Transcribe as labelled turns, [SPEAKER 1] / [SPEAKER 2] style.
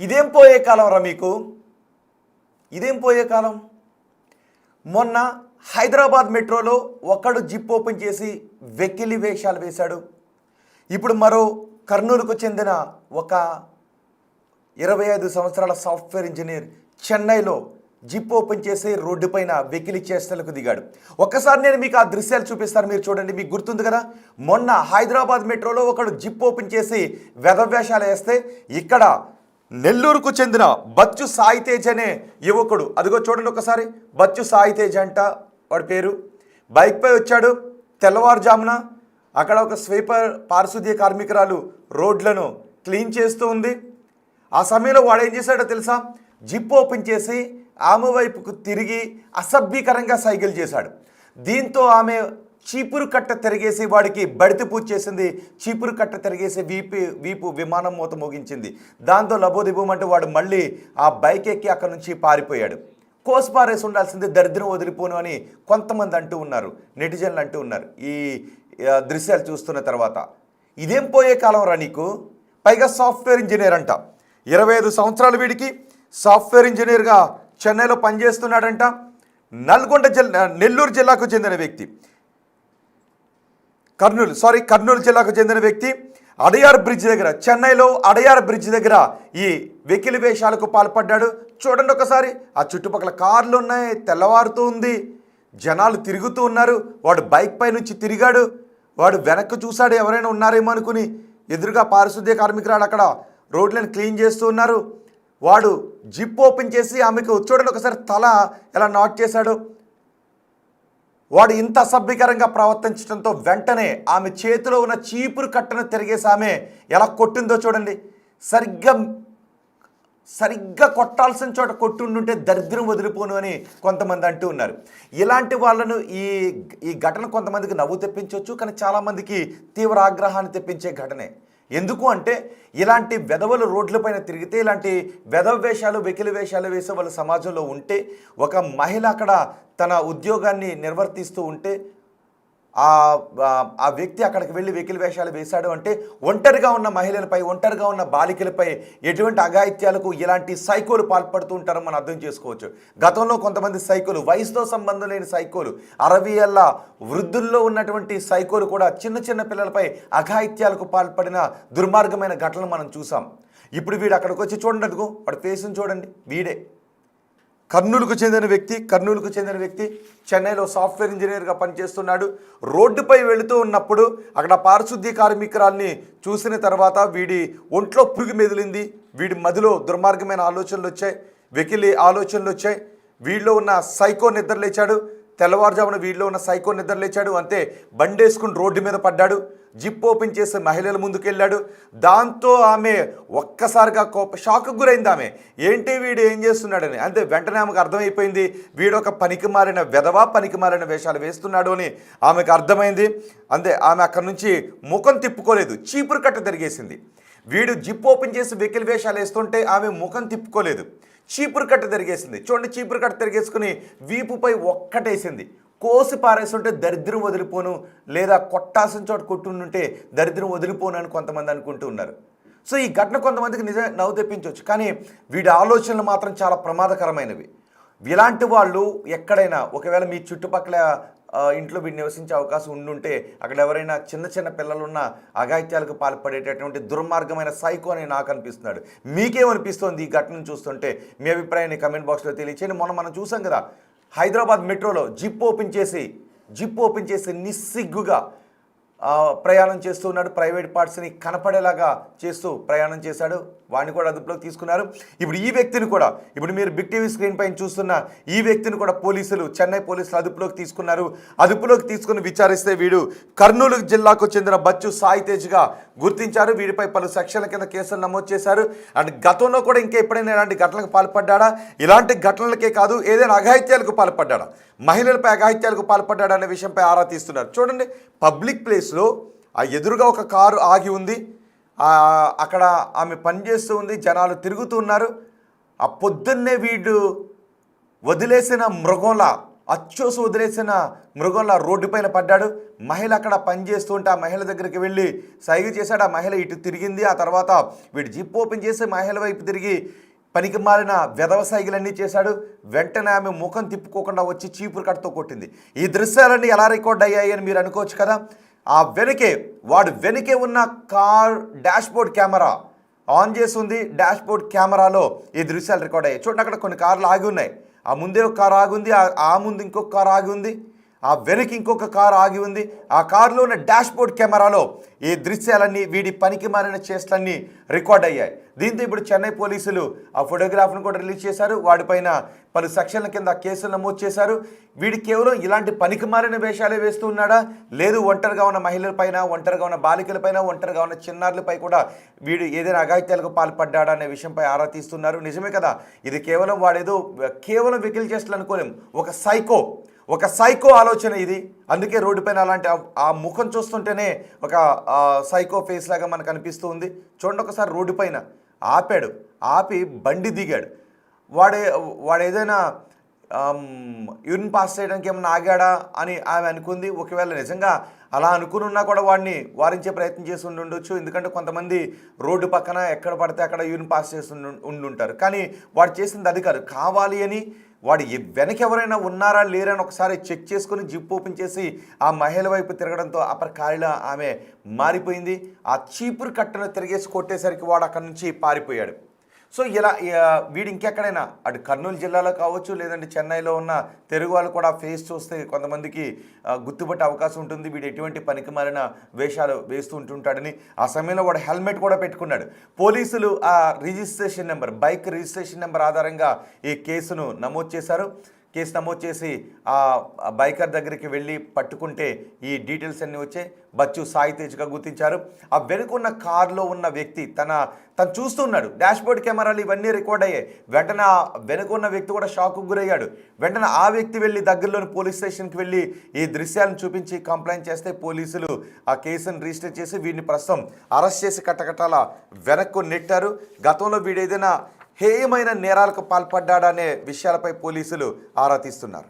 [SPEAKER 1] ఇదేం పోయే కాలం రా మీకు, ఇదేం పోయే కాలం. మొన్న హైదరాబాద్ మెట్రోలో ఒకడు జిప్ ఓపెన్ చేసి వెకిలి వేషాలు వేశాడు. ఇప్పుడు మరో కర్నూలుకు చెందిన ఒక 25 సంవత్సరాల సాఫ్ట్వేర్ ఇంజనీర్ చెన్నైలో జిప్ ఓపెన్ చేసి రోడ్డు పైన వెకిలి చేష్టలకు దిగాడు. ఒక్కసారి నేను మీకు ఆ దృశ్యాలు చూపిస్తాను, మీరు చూడండి. మీకు గుర్తుంది కదా, మొన్న హైదరాబాద్ మెట్రోలో ఒకడు జిప్ ఓపెన్ చేసి వెధవేషాలు వేస్తే ఇక్కడ నెల్లూరుకు చెందిన బచ్చు సాయి తేజ్ అనే యువకుడు, అదిగో చూడండి ఒకసారి, బచ్చు సాయి తేజ్ అంట వాడి పేరు, బైక్పై వచ్చాడు. తెల్లవారుజామున అక్కడ ఒక స్వీపర్ పారిశుద్ధ్య కార్మికురాలు రోడ్లను క్లీన్ చేస్తూ ఉంది. ఆ సమయంలో వాడు ఏం చేశాడో తెలుసా, జిప్ ఓపెన్ చేసి ఆమె వైపుకు తిరిగి అసభ్యకరంగా సైకిల్ చేశాడు. దీంతో ఆమె చీపురు కట్ట తిరిగేసి వాడికి బడితి పూజ చేసింది. చీపురు కట్ట తిరిగేసి వీపు విమానం మూత మోగించింది. దాంతో లబోదిబోమంటూ వాడు మళ్ళీ ఆ బైక్ ఎక్కి అక్కడి నుంచి పారిపోయాడు. కోసిపారేసి ఉండాల్సింది, దరిద్రం వదిలిపోను అని కొంతమంది అంటూ ఉన్నారు, నెటిజన్లు అంటూ ఉన్నారు ఈ దృశ్యాలు చూస్తున్న తర్వాత. ఇదేం పోయే కాలం రా నీకు. పైగా సాఫ్ట్వేర్ ఇంజనీర్ అంట, 25 సంవత్సరాలు వీడికి సాఫ్ట్వేర్ ఇంజనీర్గా చెన్నైలో పనిచేస్తున్నాడంట. నెల్లూరు జిల్లాకు చెందిన వ్యక్తి, కర్నూలు జిల్లాకు చెందిన వ్యక్తి అడయార్ బ్రిడ్జ్ దగ్గర, చెన్నైలో అడయార్ బ్రిడ్జ్ దగ్గర ఈ వెకిలి వేషాలకు పాల్పడ్డాడు. చూడండి ఒకసారి, ఆ చుట్టుపక్కల కార్లు ఉన్నాయి, తెల్లవారుతూ ఉంది, జనాలు తిరుగుతూ ఉన్నారు. వాడు బైక్ పై నుంచి తిరిగాడు. వాడు వెనక్కి చూశాడు, ఎవరైనా ఉన్నారేమో అనుకుని. ఎదురుగా పారిశుద్ధ్య కార్మికురాలు అక్కడ రోడ్లను క్లీన్ చేస్తూ ఉన్నారు. వాడు జిప్ ఓపెన్ చేసి ఆమెకు చూడండి ఒకసారి తల ఎలా నాట్ చేశాడు. వాడు ఇంత అసభ్యకరంగా ప్రవర్తించడంతో వెంటనే ఆమె చేతిలో ఉన్న చీపురు కట్టను తిరిగేసి ఆమె ఎలా కొట్టిందో చూడండి. సరిగ్గా కొట్టాల్సిన చోట కొట్టుండుంటే దరిద్రం వదిలిపోను అని కొంతమంది అంటూ ఉన్నారు. ఇలాంటి వాళ్ళను ఈ ఘటన కొంతమందికి నవ్వు తెప్పించవచ్చు, కానీ చాలామందికి తీవ్ర ఆగ్రహాన్ని తెప్పించే ఘటనే. ఎందుకు అంటే ఇలాంటి వెధవలు రోడ్లపైన తిరిగితే, ఇలాంటి వెధవ వేషాలు వెకిలి వేషాలు వేసే వాళ్ళు సమాజంలో ఉంటే, ఒక మహిళ అక్కడ తన ఉద్యోగాన్ని నిర్వర్తిస్తూ ఉంటే ఆ వ్యక్తి అక్కడికి వెళ్ళి వెకిలి వేషాలు వేశాడు అంటే ఒంటరిగా ఉన్న మహిళలపై, ఒంటరిగా ఉన్న బాలికలపై ఎటువంటి అఘాయిత్యాలకు ఇలాంటి సైకోలు పాల్పడుతూ ఉంటారో మనం అర్థం చేసుకోవచ్చు. గతంలో కొంతమంది సైకోలు, వయసుతో సంబంధం లేని సైకోలు, 60 ఏళ్ల వృద్ధుల్లో ఉన్నటువంటి సైకోలు కూడా చిన్న చిన్న పిల్లలపై అఘాయిత్యాలకు పాల్పడిన దుర్మార్గమైన ఘటనలు మనం చూసాం. ఇప్పుడు వీడు అక్కడికి వచ్చి చూడండి, అదిగో వాడి ఫేస్ని చూడండి, వీడే కర్నూలుకు చెందిన వ్యక్తి చెన్నైలో సాఫ్ట్వేర్ ఇంజనీర్గా పనిచేస్తున్నాడు. రోడ్డుపై వెళుతూ ఉన్నప్పుడు అక్కడ పారిశుద్ధ్య కార్మికురాల్ని చూసిన తర్వాత వీడి ఒంట్లో పురుగు మెదిలింది. వీడి మదిలో దుర్మార్గమైన ఆలోచనలు వచ్చాయి, వెకిలి ఆలోచనలు వచ్చాయి. వీడిలో ఉన్న సైకో నిద్రలేచాడు. తెల్లవారుజామున వీడిలో ఉన్న సైకో నిద్రలేచాడు. అంతే, బండేసుకుని రోడ్డు మీద పడ్డాడు. జిప్ ఓపెన్ చేసి మహిళల ముందుకెళ్ళాడు. దాంతో ఆమె ఒక్కసారిగా షాక్కు గురైంది. ఆమె ఏంటి వీడు ఏం చేస్తున్నాడని. అంతే, వెంటనే ఆమెకు అర్థమైపోయింది వీడు ఒక పనికి మారిన వేషాలు వేస్తున్నాడు అని ఆమెకు అర్థమైంది. అంతే, ఆమె అక్కడి నుంచి ముఖం తిప్పుకోలేదు, చీపురు కట్ట తిరిగేసింది. వీడు జిప్ ఓపెన్ చేసి వెకిలి వేషాలు వేస్తుంటే ఆమె ముఖం తిప్పుకోలేదు, చీపురు కట్ట తిరిగేసింది. చూడండి, చీపురు కట్ట తిరిగేసుకుని వీపుపై ఒక్కటేసింది. కోసి పారేస్తుంటే దరిద్రం వదిలిపోను, లేదా కొట్టాల్సిన చోట కొట్టుంటే దరిద్రం వదిలిపోను అని కొంతమంది అనుకుంటూ ఉన్నారు. సో ఈ ఘటన కొంతమందికి నిజంగా నవ్వు తెప్పించవచ్చు, కానీ వీడి ఆలోచనలు మాత్రం చాలా ప్రమాదకరమైనవి. ఇలాంటి వాళ్ళు ఎక్కడైనా, ఒకవేళ మీ చుట్టుపక్కల ఇంట్లో వీడు నివసించే అవకాశం ఉండుంటే, అక్కడ ఎవరైనా చిన్న పిల్లలున్న అఘాయిత్యాలకు పాల్పడేటటువంటి దుర్మార్గమైన సైకో అని నాకు అనిపిస్తున్నాడు. మీకేమనిపిస్తోంది ఈ ఘటనను చూస్తుంటే? మీ అభిప్రాయాన్ని కమెంట్ బాక్స్లో తెలియచేయండి. మనం చూసాం కదా, హైదరాబాద్ మెట్రోలో జిప్ ఓపెన్ చేసి నిస్సిగ్గుగా ప్రయాణం చేస్తూ ఉన్నాడు. ప్రైవేట్ పార్ట్స్ని కనపడేలాగా చేస్తూ ప్రయాణం చేశాడు. వాడిని కూడా అదుపులోకి తీసుకున్నారు. ఇప్పుడు ఈ వ్యక్తిని కూడా, ఇప్పుడు మీరు బిగ్ టీవీ స్క్రీన్ పైన చూస్తున్న ఈ వ్యక్తిని కూడా చెన్నై పోలీసులు అదుపులోకి తీసుకున్నారు. అదుపులోకి తీసుకుని విచారిస్తే వీడు కర్నూలు జిల్లాకు చెందిన బచ్చు సాయి తేజ్గా గుర్తించారు. వీడిపై పలు సెక్షన్ల కింద కేసులు నమోదు చేశారు. అండ్ గతంలో కూడా ఇంకా ఎప్పుడైనా ఇలాంటి ఘటనలకు పాల్పడ్డాడా, ఇలాంటి ఘటనలకే కాదు ఏదైనా అఘాయిత్యాలకు పాల్పడ్డాడా, మహిళలపై అఘాయిత్యాలకు పాల్పడ్డాడా అనే విషయంపై ఆరా తీస్తున్నారు. చూడండి, పబ్లిక్ ప్లేస్లో ఆ ఎదురుగా ఒక కారు ఆగి ఉంది, అక్కడ ఆమె పనిచేస్తూ ఉంది, జనాలు తిరుగుతూ ఉన్నారు. ఆ పొద్దున్నే వీడు వదిలేసిన మృగంలా అచ్చోసి వదిలేసిన మృగంలా రోడ్డుపైన పడ్డాడు. మహిళ అక్కడ పనిచేస్తూ ఉంటే ఆ మహిళ దగ్గరికి వెళ్ళి సైగ చేశాడు. ఆ మహిళ ఇటు తిరిగింది. ఆ తర్వాత వీడు జిప్ ఓపెన్ చేసి మహిళ వైపు తిరిగి పనికి మారిన వెధవ సైగలన్నీ చేశాడు. వెంటనే ఆమె ముఖం తిప్పుకోకుండా వచ్చి చీపురు కట్టతో కొట్టింది. ఈ దృశ్యాలన్నీ ఎలా రికార్డ్ అయ్యాయి అని మీరు అనుకోవచ్చు కదా. ఆ వాడు వెనకే ఉన్న కార్ డాష్బోర్డ్ కెమెరా ఆన్ చేసి ఉంది. డాష్బోర్డ్ కెమెరాలో ఈ దృశ్యాలు రికార్డ్ అయ్యాయి. చూడండి, అక్కడ కొన్ని కార్లు ఆగి ఉన్నాయి. ఆ ముందే ఒక కారు ఆగి ఉంది, ఆ ముందు ఇంకొక కారు ఆగి ఉంది, ఆ వెనక ఇంకొక కారు ఆగి ఉంది. ఆ కారులో ఉన్న డాష్బోర్డ్ కెమెరాలో ఈ దృశ్యాలన్నీ వీడి పనికి మారిన చేష్టలన్నీ రికార్డ్ అయ్యాయి. దీంతో ఇప్పుడు చెన్నై పోలీసులు ఆ ఫోటోగ్రాఫ్ను కూడా రిలీజ్ చేశారు. వాడిపైన పలు సెక్షన్ల కింద కేసులు నమోదు చేశారు. వీడి కేవలం ఇలాంటి పనికి మారిన వేషాలే వేస్తూ ఉన్నాడా, లేదు ఒంటరిగా ఉన్న మహిళలపైన, ఒంటరిగా ఉన్న బాలికలపైన, ఒంటరిగా ఉన్న చిన్నారులపై కూడా వీడు ఏదైనా అఘాయిత్యాలకు పాల్పడ్డాడా అనే విషయంపై ఆరా తీస్తున్నారు. నిజమే కదా, ఇది కేవలం వాడేదో కేవలం వెకిల్ చేష్టలు అనుకోలేం. ఒక సైకో ఆలోచన ఇది. అందుకే రోడ్డుపైన అలాంటి ఆ ముఖం చూస్తుంటేనే ఒక సైకో ఫేస్ లాగా మనకు అనిపిస్తూ ఉంది. చూడండి, ఒకసారి రోడ్డుపైన ఆపి బండి దిగాడు. వాడు ఏదైనా యూరిన్ పాస్ చేయడానికి ఏమన్నా ఆగాడా అని ఆమె అనుకుంది. ఒకవేళ నిజంగా అలా అనుకున్నా కూడా వాడిని వారించే ప్రయత్నం చేసి ఉండొచ్చు. ఎందుకంటే కొంతమంది రోడ్డు పక్కన ఎక్కడ పడితే అక్కడ యూరిన్ పాస్ చేసి ఉండుంటారు. కానీ వాడు చేసింది అది కాదు. కావాలి అని వాడు వెనక ఎవరైనా ఉన్నారా లేరా అని ఒకసారి చెక్ చేసుకుని జిప్ ఓపెన్ చేసి ఆ మహిళ వైపు తిరగడంతో అపరకారిలా ఆమె మారిపోయింది. ఆ చీపురు కట్టను తిరిగేసి కొట్టేసరికి వాడు అక్కడి నుంచి పారిపోయాడు. సో ఇలా వీడు ఇంకెక్కడైనా అటు కర్నూలు జిల్లాలో కావచ్చు, లేదంటే చెన్నైలో ఉన్న తెలుగు వాళ్ళు కూడా ఫేస్ చూస్తే కొంతమందికి గుర్తుపట్టే అవకాశం ఉంటుంది. వీడు ఎటువంటి పనికి మారిన వేషాలు వేస్తూ ఉంటుంటాడని. ఆ సమయంలో వాడు హెల్మెట్ కూడా పెట్టుకున్నాడు. పోలీసులు ఆ బైక్ రిజిస్ట్రేషన్ నెంబర్ ఆధారంగా ఈ కేసును నమోదు చేశారు. కేసు నమోదు చేసి ఆ బైకర్ దగ్గరికి వెళ్ళి పట్టుకుంటే ఈ డీటెయిల్స్ అన్నీ వచ్చాయి. బచ్చు సాయి తేజ్గా గుర్తించారు. ఆ వెనుకున్న కారులో ఉన్న వ్యక్తి తను చూస్తున్నాడు. డాష్బోర్డ్ కెమెరాలు ఇవన్నీ రికార్డ్ అయ్యాయి. వెంటనే ఆ వెనుకున్న వ్యక్తి కూడా షాక్కు గురయ్యాడు. వెంటనే ఆ వ్యక్తి వెళ్ళి దగ్గరలోని పోలీస్ స్టేషన్కి వెళ్ళి ఈ దృశ్యాలను చూపించి కంప్లైంట్ చేస్తే పోలీసులు ఆ కేసును రిజిస్టర్ చేసి వీడిని ప్రస్తుతం అరెస్ట్ చేసి కట్టకట్టాల వెనక్కు నెట్టారు. గతంలో వీడు ఏదైనా హేయమైన నేరాలకు పాల్పడ్డాడనే విషయాలపై పోలీసులు ఆరా తీస్తున్నారు.